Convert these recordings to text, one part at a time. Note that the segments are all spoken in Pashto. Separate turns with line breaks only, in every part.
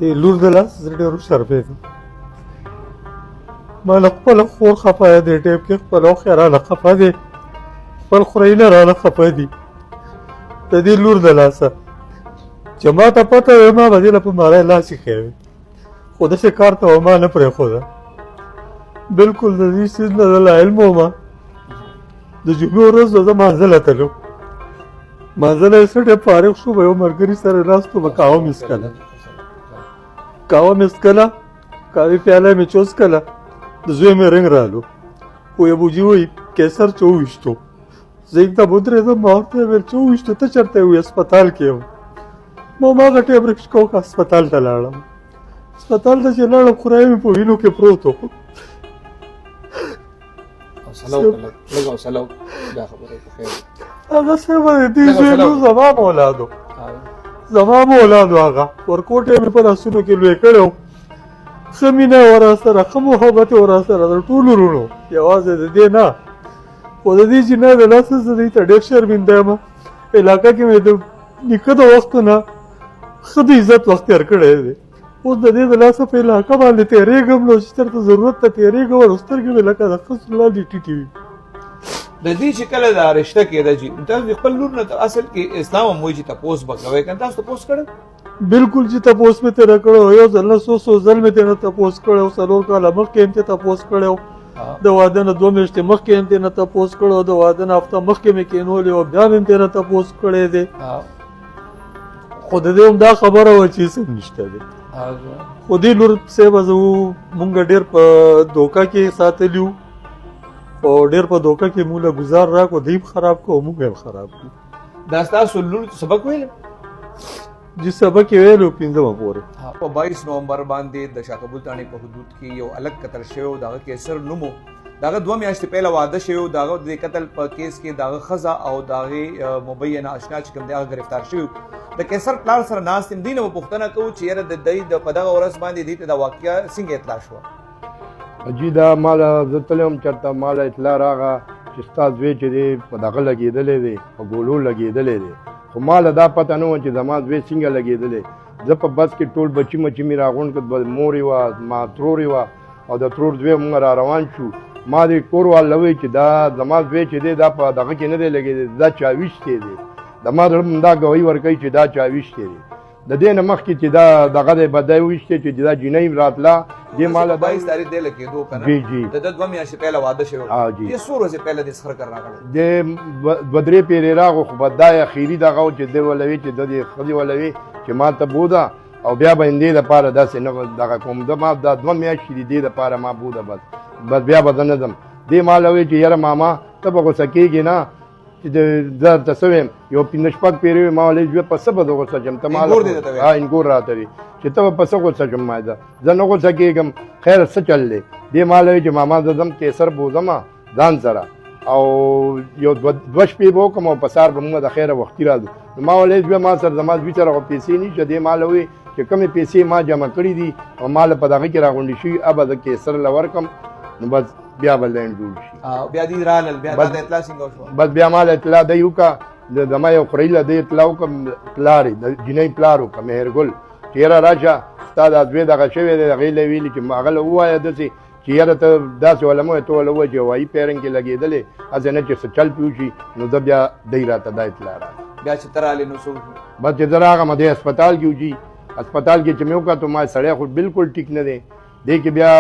لور د لاس زه ډېر وشرمېدم. ما له خپله خور خفه یم دې ټایم کې، خپله خوښه رانه خفه دی، خپل خوریونه رانه خفه دي د دې لور د لاسه چې ما ته پته وي ما به دې له په ماری لاس ایښی وي، خو داسې کار ته به ما نه پرېښوده. بلکل د دې څیز نه زه لاعلم وم. د جمعې ورځ به زه مانځه تلم، مانځه نه څه ټایم فارغ شو به یو ملګري سره ناست وم، قهوه مې څښله، قهوې پیاله مې چوسکله، د زوی مې رنګ رالو، خو ابوجي وایي کیسر چې وویشتو. زه یکدم ودرېدم، ما ورته ویل چې وویشتو ته چېرته یې؟ وایي هسپتال کې یم. ما هماغه ټایم رکشکه وکړه، هسپتال ته لاړم. هسپتال ته چې لاړم خورای مې په وینو کې پروت و. هغه صاحب د دې زوی نو زما مولاد و، هغه ورکوټ یې مې په لاسونو کې لوی کړی و. ښه مینه یې وراسره، ښه محبت یې وراسره د ټولو وروڼو، یوازې د دې نه. خو د دې جنۍ د لاسه زه دې ته ډېر شرمنده یم. علاقه کې مې د نیکه د وختو نه ښه د عزت وخت تېر کړی دی. اوس د دې د لاسه په علاقه باندې تېرېږم نو چې چېرته ضرورت ته تېرېږم نو سترګې مې لکه د خس لاندې ټیټې وي.
د دې چې کله دا رشته کېده جي تاسو د خپل لور نه اصل کې اسلام هم وایي چې تپوس به کوئ، که تاسو تپوس کړی؟
بلکل چې تپوس مې ترې کړی و، یو ځل نه څو ځل مې ترې نه تپوس کړی و. 4 کاله مخکې هم ترې تپوس کړی و، د واده نه 2 میاشتې مخکې هم ترې نه تپوس کړی و، د واده نه هفته مخکې مې کېنولې وه، بیا مې هم ترې نه تپوس کړی دی. خو د دې هم دا خبره وه چې هېڅ هم نشته دی. خو دې لور صاحبه زه مونږ ډېر په دوکه کې ساتلي وو، او ډېر په دوکه کې مونږ له ګزار راکړو، دوی هم خراب کړو او مونږ هم خراب کړو.
دا ستاسو لور سبق ویلی؟
جی سبق یې ویلو 15 پورې.
په 22 نومبر باندې د شاکبل تاڼې په حدود کې یو الګ قتل شوی و، د هغه کیسر نوم و. د هغه 2 میاشتې پهله واده شوی و. د هغه د قتل په کیس کې د هغه ښځه او د هغې مبینه اشنا چې کوم دی هغه گرفتار شوي. د کیسر پلار سره ناست یم، دوی نه به پوښتنه کوو چې یاره د دوی په دغه ورځ باندې دوی ته دا واقعه څنګه اطلاع شوه؟
جی دا ماله زه تللی وم چېرته، ماله اطلاع راغله چې ستا زوی چې دی په دغه لګېدلی دی، په ګولو لګېدلی دی. خو ماله دا پته نه وه چې زما زوی څنګه لګېدلی. زه په بس کې ټول بچي مچي مې راغونډ کړل، مور یې وه، ما ترور یې وه او د ترور زوی مونږ را روان شو. ما دې کور واله وویل چې دا زما زوی چې دی دا په دغه کې نه دی لګېدلی، دا چاویشتی دی. زما زړه دا ګوهي ورکوي چې دا چاویشتی دی. د دې نه مخکې چې دا دغه دی به دا وویشتی چې دا جینۍ راتله دې ماله
22 تاریخ دی لګېدو که نه؟
جی جی
د ده 2 میاشتې پهله واده شوی و.
جی
دې څو ورځې پهله دې سخر کر راغلی؟
دې 2-3 پیرې راغو، خو به دا اخري دغه و چې دی ولوي چې د دې ښځې ولوي چې ما ته بوده او بیا به همدې دپاره داسې نه دغه کوم. ما دا 2 میاشتې دي دې دپاره ما بوده، بس بیا به زه نه ځم. دې ما له وویل چې یاره ماما ته به غوسه کېږې نه چې زه درته څه ویم، یو 15-16 پیرې وې. ما ویل زوی په څه به زه غوسه شم؟ ته ما انګور راته وي چې ته به په څه غوسه شم؟ ما زه نه غوسه کېږم، خیر څه چل دی؟ دې ما له وویل چې ماما زه ځم کیسر بوځم ځان سره او یو 2 شپې به وکړم او په سهار به موږ د خیره وختي راځو. نو ما ویل زوی ما سره زما زوی سره خو پیسې نشته. دې ما له وویل چې کومې پیسې ما جمع کړي دي او ما له په دغه کې راغونډې شوي به زه کیسر له ورکړم، نو بس بیا به لینډ جوړ شي.
بیا دې رالل، بیا دا اطلاع څنګه وشوه؟
بس بیا ما له اطلاع دی وکړه، زما یو خوریي له دې اطلاع وکړم، پلار یې د جینۍ پلار وکړه مهرګل چې یاره راشه ستا دا زوی دغه شوی دی. هغې له ویلي چې هغه له ووایه داسې چې یاره ته داسې وله مه وایه، ته وله ووایه چې هوایي پیرنګ کې لګېدلې، هسې نه چې څه چل پې وشي. نو زه بیا دی راته دا اطلاع راغله.
بیا چې ته رالې نو څه وشو؟
بس چې زه راغلم دې هسپتال کې وجي، هسپتال کې چې مې وکتو ما سړی خو بلکل ټیک نه دی. دې کې بیا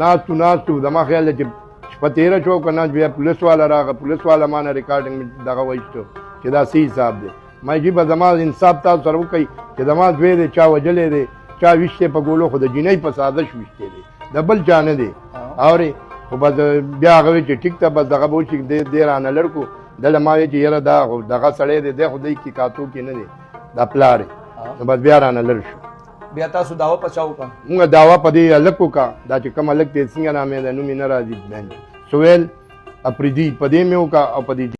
ناستو زما خیال دی چې شپه تېره شوه که نه، بیا پولیس والا راغی، پولیس والا ما نه ریکارډنګ دغه وایستو چې دا څه حساب دی. ما جي به زما انصاف تاسو سره وکړئ چې زما زوی دی چا وجلی دی، چا ویشتی په ګولو، خو د جینۍ په سازش ویشتی دی، د بل چا نه دی. اورې خو بس بیا هغه وایي چې ټیک ته بس دغه به وشي، دې رانه لړ کړو. دله ما وایي چې یاره دا دغه سړی دی، دی خو دی کې کاتو کې نه دی، دا پلار یې. نو بس بیا رانه لړ شو.
بیا تاسو دعوه په چا وکړه؟
مونږ دعوه په دې هلک وکړه، دا چې کوم هلک دی څنګه نام یې دی، نوم یې نه راځي، سهیل اپریدي، په دې مې وکړه او په دې